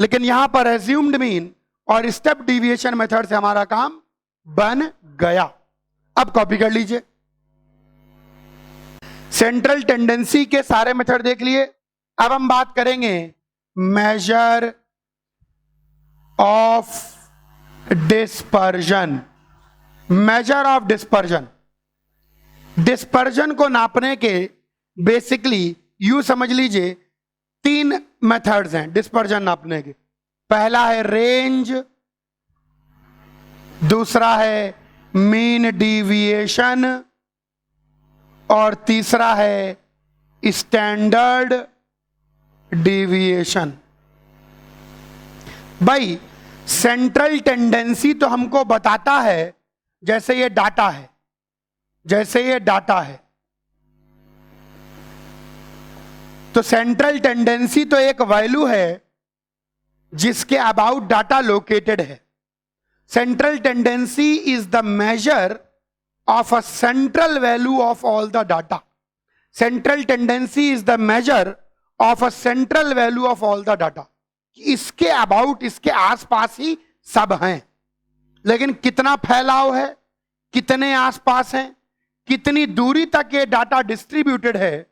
लेकिन यहां पर एज्यूम्ड मीन और स्टेप डिविएशन मेथड से हमारा काम बन गया। अब कॉपी कर लीजिए। सेंट्रल टेंडेंसी के सारे मेथड देख लिए। अब हम बात करेंगे measure of dispersion. Measure of dispersion, dispersion को नापने के बेसिकली यू समझ लीजिए 3 मेथड्स हैं डिस्पर्जन नापने के। पहला है रेंज, दूसरा है मीन डिविएशन, और तीसरा है स्टैंडर्ड डिविएशन। भाई सेंट्रल टेंडेंसी तो हमको बताता है, जैसे ये डाटा है, जैसे ये डाटा है, तो सेंट्रल टेंडेंसी तो एक वैल्यू है जिसके अबाउट डाटा लोकेटेड है। Central tendency is the measure of a central value of all the data. Central tendency is the measure of a central value of all the data. इसके about, इसके आसपास ही सब हैं, लेकिन कितना फैलाव है, कितने आसपास हैं, कितनी दूरी तक ये डाटा डिस्ट्रीब्यूटेड है,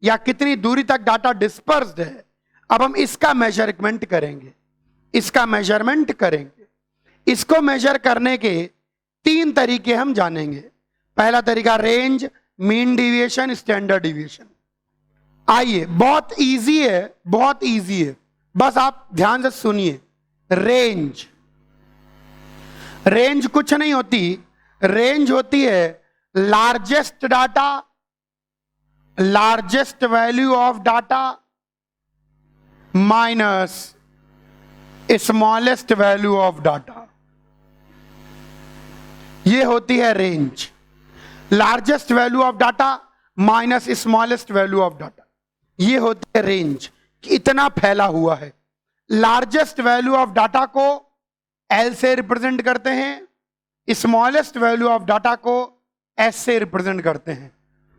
या कितनी दूरी तक डाटा डिस्पर्स्ड है, अब हम इसका मेजरमेंट करेंगे, इसका मेजरमेंट करेंगे। इसको मेजर करने के 3 तरीके हम जानेंगे। पहला तरीका range, mean deviation, standard deviation. आइए, बहुत इजी है, बहुत इजी है, बस आप ध्यान से सुनिए। रेंज, रेंज कुछ नहीं होती, रेंज होती है largest value of data minus smallest value of data, ये होती है range. Largest value of data minus smallest value of data, ये होती है रेंज, कि इतना फैला हुआ है। लार्जेस्ट वैल्यू ऑफ डाटा को एल से रिप्रेजेंट करते हैं, स्मॉलेस्ट वैल्यू ऑफ डाटा को एस से रिप्रेजेंट करते हैं।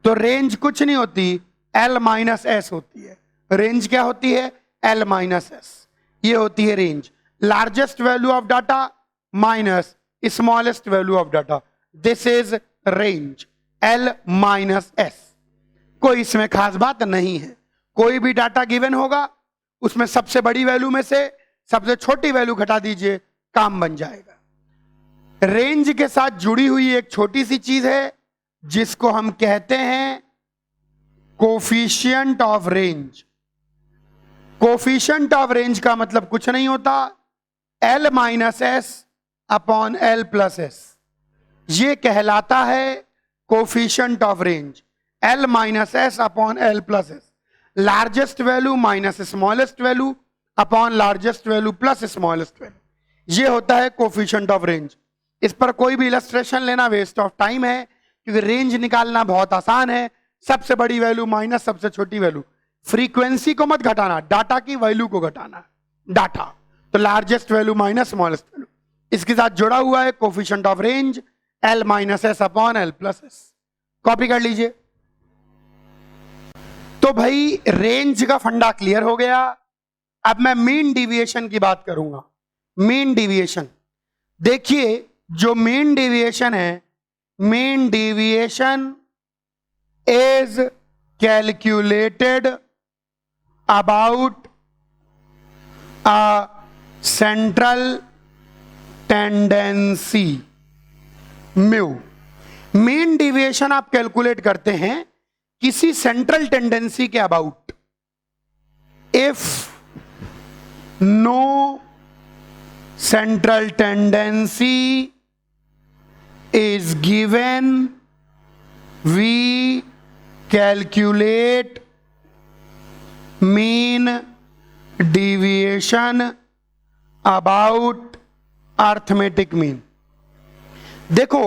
तो रेंज कुछ नहीं होती, एल माइनस एस होती है। रेंज क्या होती है? एल माइनस एस, ये होती है range. Largest value of data minus smallest value of data, this is range, L minus S. कोई इसमें खास बात नहीं है। कोई भी डाटा गिवन होगा, उसमें सबसे बड़ी वैल्यू में से सबसे छोटी वैल्यू घटा दीजिए, काम बन जाएगा। रेंज के साथ जुड़ी हुई एक छोटी सी चीज है जिसको हम कहते हैं coefficient of range. Coefficient of range का मतलब कुछ नहीं होता, L minus S upon L plus S, ये कहलाता है coefficient of range. L minus S upon L plus S, largest value minus smallest value upon largest value plus smallest value, ये होता है कोफिशिएंट ऑफ रेंज। इस पर कोई भी इलस्ट्रेशन लेना वेस्ट ऑफ टाइम है, क्योंकि रेंज निकालना बहुत आसान है। सबसे बड़ी वैल्यू माइनस सबसे छोटी वैल्यू, फ्रीक्वेंसी को मत घटाना, डाटा की वैल्यू को घटाना, डाटा। तो largest value minus smallest value, इसके साथ जुड़ा हुआ है coefficient of range, L minus S upon L plus S. Copy कर लीजिए। तो भाई रेंज का फंडा क्लियर हो गया। अब मैं मीन डिविएशन की बात करूंगा। मीन डिविएशन, देखिए जो मीन डिविएशन है, mean deviation is calculated about a central tendency mu. Mean deviation आप कैलकुलेट करते हैं किसी सेंट्रल टेंडेंसी के about. If no central tendency is given, we calculate mean deviation about arithmetic mean। देखो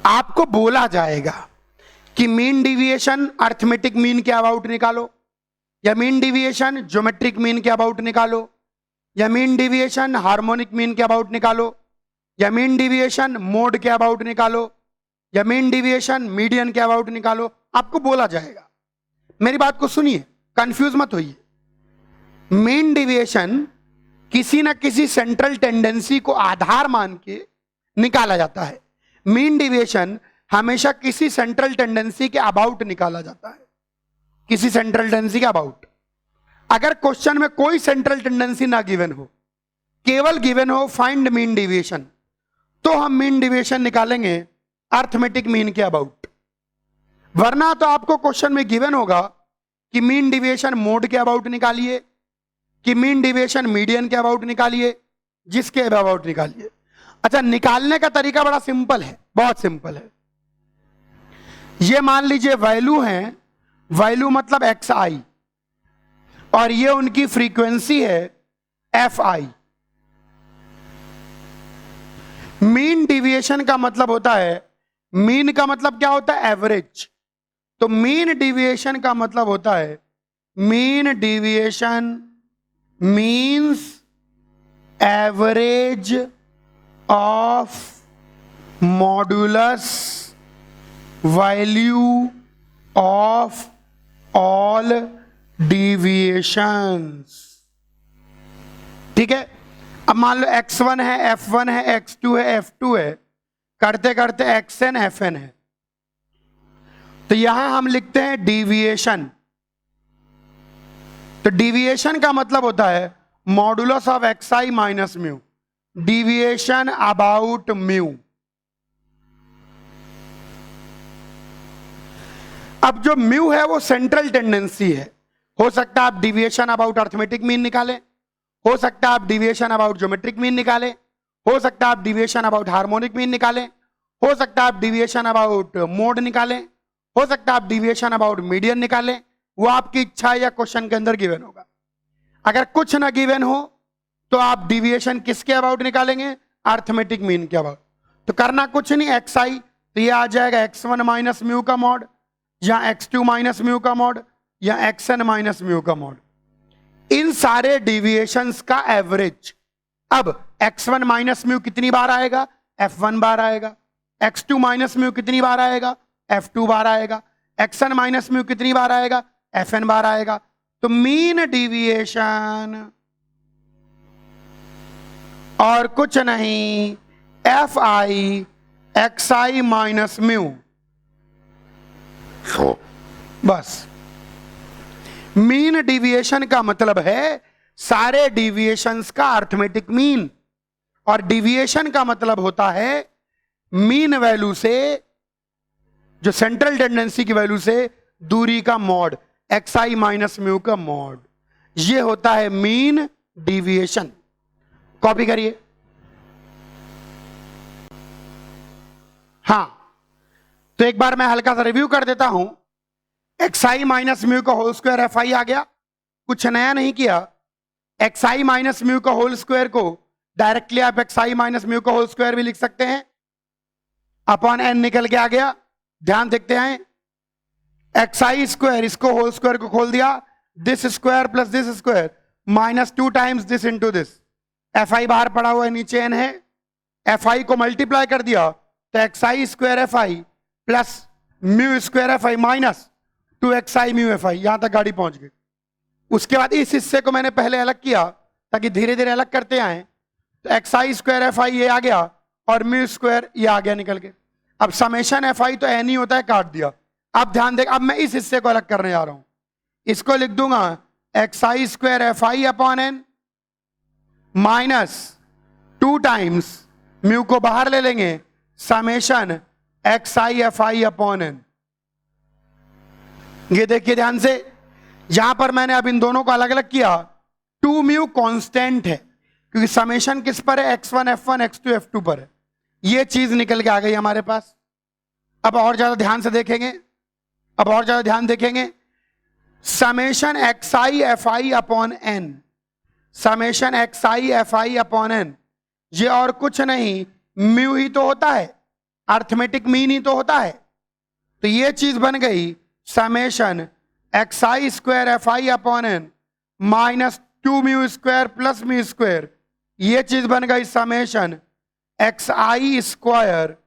आपको बोला जाएगा कि मीन डिविएशन अर्थमेटिक मीन के अबाउट निकालो, या मीन डिविएशन ज्योमेट्रिक मीन के अबाउट निकालो, या मीन डिविएशन हार्मोनिक मीन के अबाउट निकालो, या मीन डिविएशन मोड के अबाउट निकालो, या मीन डिविएशन मीडियन के अबाउट निकालो। आपको बोला जाएगा, मेरी बात को सुनिए, कंफ्यूज मत होइए। मीन डिविएशन किसी ना किसी सेंट्रल टेंडेंसी को आधार मान के निकाला जाता है। मीन डिविएशन हमेशा किसी सेंट्रल टेंडेंसी के अबाउट निकाला जाता है, किसी सेंट्रल टेंडेंसी के अबाउट। अगर क्वेश्चन में कोई सेंट्रल टेंडेंसी ना गिवन हो, केवल गिवन हो फाइंड मीन डिविएशन, तो हम मीन डिविएशन निकालेंगे अर्थमेटिक मीन के अबाउट। वरना तो आपको क्वेश्चन में गिवन होगा कि मीन डिविएशन मोड के अबाउट निकालिए, कि मीन डिविएशन मीडियन के अबाउट निकालिए, जिसके अबाउट निकालिए। अच्छा, निकालने का तरीका बड़ा सिंपल है, बहुत सिंपल है। ये मान लीजिए वैल्यू है, वैल्यू मतलब एक्स आई, और ये उनकी फ्रीक्वेंसी है एफ आई। मीन डिविएशन का मतलब होता है, मीन का मतलब क्या होता है? एवरेज। तो मीन डिविएशन का मतलब होता है, mean deviation means average of modulus value of all deviations. ठीक है, अब मान लो x1 है, f1 है, x2 है, f2 है, करते करते xn fn है। तो यहां हम लिखते हैं डिविएशन। तो डिविएशन का मतलब होता है modulus of xi minus mu, deviation about mu. अब जो म्यू है वो सेंट्रल टेंडेंसी है। हो सकता है आप डिविएशन अबाउट अर्थमेटिक मीन निकालें, हो सकता है आप डिविएशन अबाउट ज्योमेट्रिक मीन निकालें, हो सकता है आप डिविएशन अबाउट हार्मोनिक मीन निकालें, हो सकता है आप डिविएशन अबाउट मोड निकालें, हो सकता है आप डिविएशन अबाउट मीडियन निकालें, वो आपकी इच्छा या क्वेश्चन के अंदर गिवन होगा। अगर कुछ ना गिवन हो तो आप डिविएशन किसके अबाउट निकालेंगे? अर्थमेटिक मीन के अबाउट। तो करना कुछ नहीं, एक्स आई तो ये आ जाएगा x1 माइनस म्यू का मॉड, या x2 माइनस म्यू का मॉड, या xn माइनस म्यू का मॉड, इन सारे डिविएशंस का एवरेज। अब x1 माइनस म्यू कितनी बार आएगा? f1 बार आएगा। x2 माइनस म्यू कितनी बार आएगा? f2 बार आएगा। xn माइनस म्यू कितनी बार आएगा? fn बार आएगा। तो मीन डिविएशन और कुछ नहीं, F I x i minus mu, बस। मीन डिविएशन का मतलब है सारे डिविएशंस का अर्थमेटिक मीन, और डिविएशन का मतलब होता है मीन वैल्यू से, जो सेंट्रल टेंडेंसी की वैल्यू से दूरी का mod, x i minus mu का मॉड, ये होता है मीन डिविएशन। कॉपी करिए। हां, तो एक बार मैं हल्का सा रिव्यू कर देता हूं। एक्स आई माइनस म्यू का होल स्क्वायर एफ आई आ गया, कुछ नया नहीं किया। एक्स आई माइनस म्यू का होल स्क्वायर को डायरेक्टली आप एक्स आई माइनस म्यू का होल स्क्वायर भी लिख सकते हैं, अपॉन एन निकल के आ गया। ध्यान देखते हैं, एक्स आई स्क्वायर, इसको होल स्क्वायर को खोल दिया, this square plus this square minus 2 times this into this. F I बाहर पड़ा हुआ है, नीचे एन है, एफ आई को मल्टीप्लाई कर दिया तो x I square F I plus mu square F I minus 2 x I mu F I, यहां तक गाड़ी पहुंच गई। उसके बाद इस हिस्से को मैंने पहले अलग किया ताकि धीरे धीरे अलग करते आए। तो x I square F i ये आ गया और म्यू स्क्वायर ये आ गया निकल के। अब समेशन एफ आई तो एन ही होता है, काट दिया। अब ध्यान दे, अब मैं इस हिस्से को अलग करने जा रहा हूं, इसको लिख दूंगा एक्स आई स्क्वायर एफ आई upon N minus 2 times mu को बाहर ले लेंगे, summation x I F I upon N. ये देखिए ध्यान से, यहां पर मैंने अब इन दोनों को अलग अलग किया। 2 म्यू कांस्टेंट है क्योंकि समेशन किस पर है? x1 f1 x2 f2 पर है। ये चीज निकल के आ गई हमारे पास। अब और ज्यादा ध्यान से देखेंगे, अब और ज्यादा ध्यान देखेंगे, summation x I F I upon N, summation x I F I upon N, ये और कुछ नहीं म्यू ही तो होता है, अर्थमेटिक मीन ही तो होता है। तो ये चीज बन गई समेशन एक्स आई स्क्वायर एफ आई upon N minus 2 mu square plus mu square, ये चीज बन गई summation x I square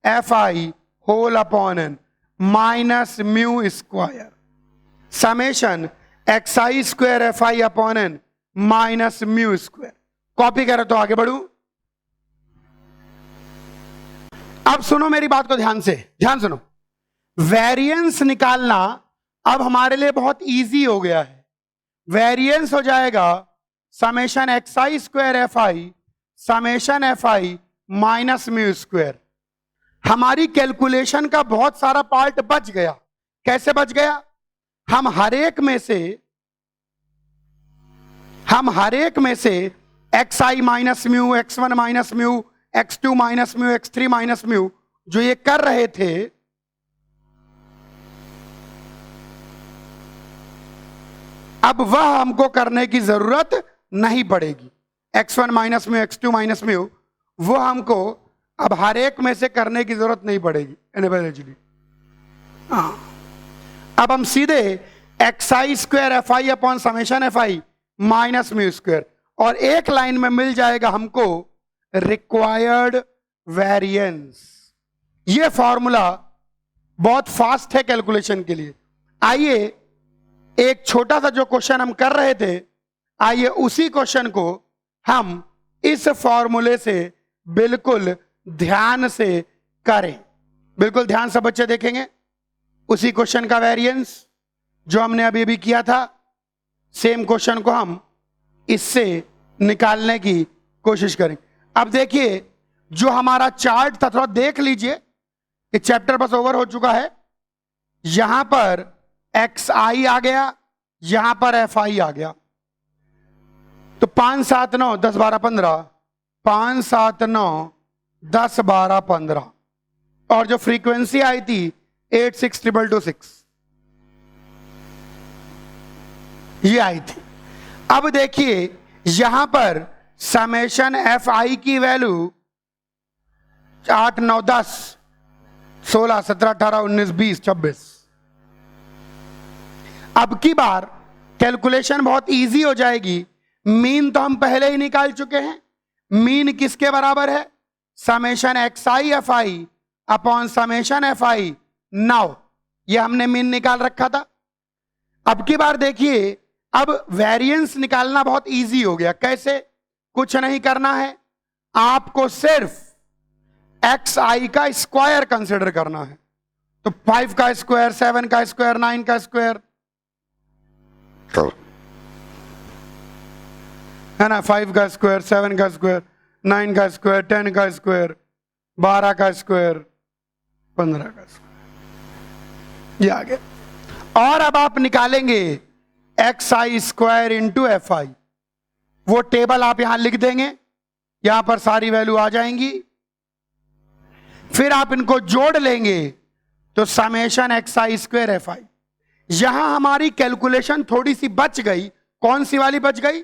F I whole upon N minus mu square, summation x I square F I upon N minus mu square. Copy करो तो आगे बढ़ू। अब सुनो मेरी बात को ध्यान से, ध्यान सुनो। वेरिएंस निकालना अब हमारे लिए बहुत इजी हो गया है। वेरिएंस हो जाएगा summation x I square F I summation F I minus mu square. हमारी कैलकुलेशन का बहुत सारा पार्ट बच गया। कैसे बच गया? हम हर एक में से x i minus mu, x1 minus mu, x2 minus mu, x3 minus mu जो ये कर रहे थे, अब वह हमको करने की जरूरत नहीं पड़ेगी। x1 minus mu, x2 minus mu, वो हमको अब हर एक में से करने की जरूरत नहीं पड़ेगी एनएबल। अब हम सीधे x I square F I upon summation F I minus mu square, और एक लाइन में मिल जाएगा हमको रिक्वायर्ड वेरिएंस। ये फॉर्मूला बहुत फास्ट है कैलकुलेशन के लिए। आइए एक छोटा सा जो क्वेश्चन हम कर रहे थे, आइए उसी क्वेश्चन को हम इस फॉर्मूले से बिल्कुल ध्यान से करें। बिल्कुल ध्यान से बच्चे देखेंगे। उसी क्वेश्चन का वेरिएंस जो हमने अभी भी किया था, सेम क्वेश्चन को हम इससे निकालने की कोशिश करें। अब देखिए जो हमारा चार्ट था, थोड़ा देख लीजिए, ये चैप्टर बस ओवर हो चुका है। यहां पर एक्स आई आ गया, यहां पर एफ आई आ गया। तो 5 7 9 10 12 15, 5 7 9 10 12 15, और जो फ्रीक्वेंसी आई थी 86226 ये आई थी। अब देखिए यहां पर समेशन एफ आई की वैल्यू 8, 9, 10, 16, 17, 18, 19, 20, 26। अब की बार कैलकुलेशन बहुत इजी हो जाएगी। मीन तो हम पहले ही निकाल चुके हैं। मीन किसके बराबर है? Summation x I F I upon summation F I. Now ये हमने मीन निकाल रखा था। अब की बार देखिए, अब वेरिएंस निकालना बहुत इजी हो गया। कैसे? कुछ नहीं करना है, आपको सिर्फ एक्स आई का स्क्वायर कंसिडर करना है। तो 5 का स्क्वायर, 7 का स्क्वायर, 9 का स्क्वायर है ना, 5 का स्क्वायर, 7 का स्क्वायर, 9 का स्क्वायर, 10 का स्क्वायर, 12 का स्क्वायर, 15 का स्क्वायर, ये आ गया। और अब आप निकालेंगे एक्स आई स्क्वायर इंटू एफ आई। वो टेबल आप यहां लिख देंगे, यहां पर सारी वैल्यू आ जाएंगी। फिर आप इनको जोड़ लेंगे तो समेशन एक्स आई स्क्वायर एफ आई। यहां हमारी कैलकुलेशन थोड़ी सी बच गई। कौन सी वाली बच गई?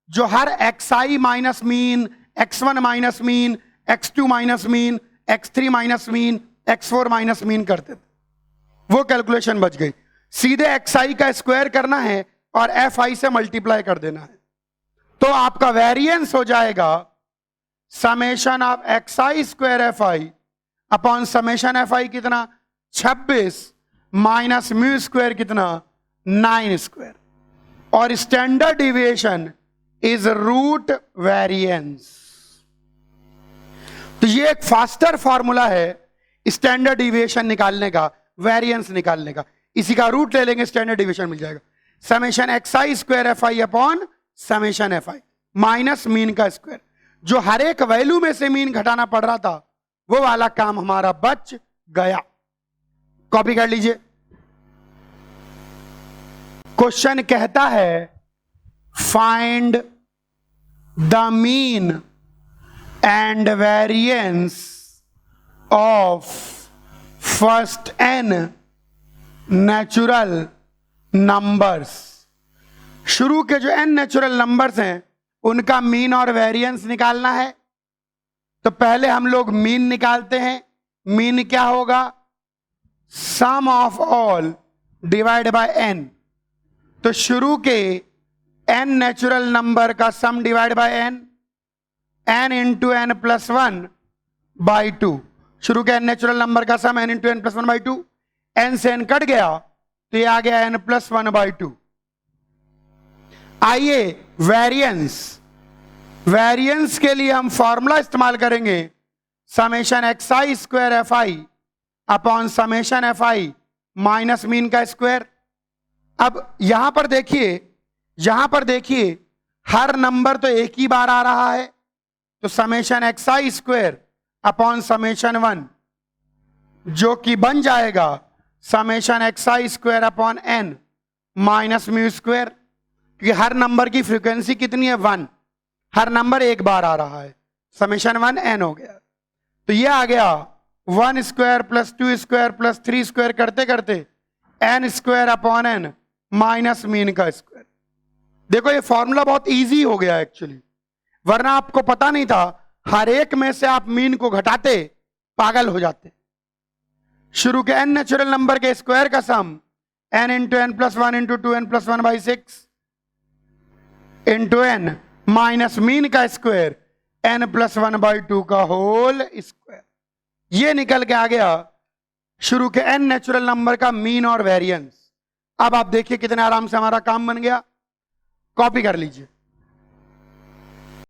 जो हर x i minus mean, x1 minus mean, x2 minus mean, x3 minus mean, x4 minus mean करते थे, वो कैलकुलेशन बच गई। सीधे एक्स आई का स्क्वायर करना है और एफ आई से मल्टीप्लाई कर देना है। तो आपका वेरिएंस हो जाएगा summation of X I square F I upon summation F I कितना 26 माइनस म्यू स्क्वायर कितना 9 स्क्वायर। और standard deviation is root variance. तो ये एक फास्टर फॉर्मूला है स्टैंडर्ड डिविएशन निकालने का, वेरिएंस निकालने का। इसी का रूट ले लेंगे, स्टैंडर्ड डिविएशन मिल जाएगा। Summation x I square F I upon summation F I minus mean का स्क्वायर। जो हर एक वैल्यू में से मीन घटाना पड़ रहा था, वो वाला काम हमारा बच गया। कॉपी कर लीजिए। क्वेश्चन कहता है find the mean and variance of first n natural numbers. शुरू के जो n नेचुरल नंबर्स हैं उनका मीन और वेरिएंस निकालना है। तो पहले हम लोग मीन निकालते हैं। मीन क्या होगा? Sum of all divide by n। तो शुरू के n नेचुरल नंबर का sum divide by n, n into n plus 1 by 2। शुरू के n नेचुरल नंबर का sum n into n plus 1 by 2। n से n कट गया तो ये आ गया n प्लस 1 बाई 2। आइए वेरिएंस, वेरिएंस के लिए हम फॉर्मूला इस्तेमाल करेंगे summation x I square F I upon summation F I minus mean का स्क्वायर। अब यहां पर देखिए हर नंबर तो एक ही बार आ रहा है। तो समेशन एक्स आई स्क्वायर अपॉन समेशन 1 जो कि बन जाएगा समेशन एक्स आई square upon n minus mu square. क्योंकि हर नंबर की फ्रीक्वेंसी कितनी है 1, हर नंबर एक बार आ रहा है। समेशन 1 n हो गया। तो ये आ गया 1 square plus 2 square plus 3 square करते करते n square upon n minus mean का स्क्वायर। देखो ये फॉर्मूला बहुत इजी हो गया एक्चुअली, वरना आपको पता नहीं था। हर एक में से आप मीन को घटाते पागल हो जाते। शुरू के n नेचुरल नंबर के स्क्वायर का sum n into n plus 1 into 2n plus 1 by 6 into n minus mean का स्क्वायर n प्लस 1 बाई 2 का होल स्क्वायर। ये निकल के आ गया शुरू के n नेचुरल नंबर का मीन और वेरिएंस। अब आप देखिए कितने आराम से हमारा काम बन गया। कॉपी कर लीजिए।